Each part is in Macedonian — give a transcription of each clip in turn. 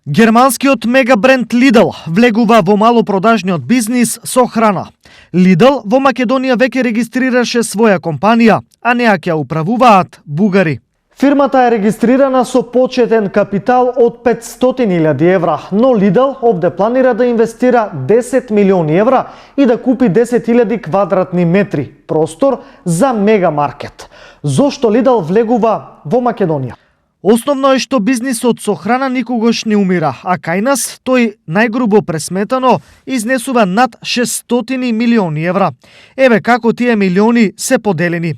Германскиот мегабренд Lidl влегува во малопродажниот бизнис со храна. Lidl во Македонија веќе регистрираше своја компанија, а неа ќе управуваат бугари. Фирмата е регистрирана со почетен капитал од 500.000 евра, но Lidl овде планира да инвестира 10 милиони евра и да купи 10.000 квадратни метри простор за мегамаркет. Зошто Lidl влегува во Македонија? Основно е што бизнисот со храна никогаш не умира, а кај нас тој најгрубо пресметано изнесува над 600 милиони евра. Еве како тие милиони се поделени.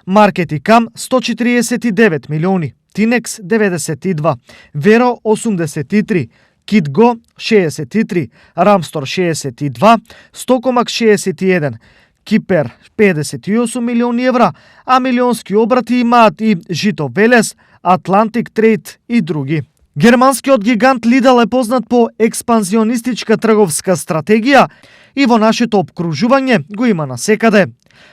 Маркети Кам 149 милиони, Тинекс 92, Веро 83, Китго 63, Рамстор 62, Стокомак 61, Кипер 58 милиони евра, а милионски обрати имаат и Жито Велес, Атлантик Трейд и други. Германскиот гигант Lidl е познат по експанзионистичка трговска стратегија и во нашето обкружување го има насекаде.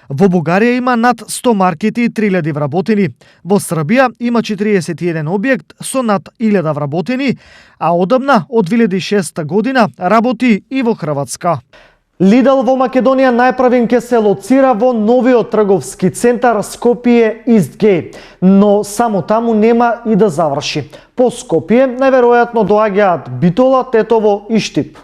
Во Бугарија има над 100 маркети и 3000 вработени. Во Србија има 41 објект со над 1000 вработени, а одамна од 2006 година работи и во Хрватска. Lidl во Македонија најправен ќе се лоцира во новиот трговски центар Скопје Истгеј, но само таму нема и да заврши. По Скопје најверојатно доаѓаат Битола, Тетово и Штип.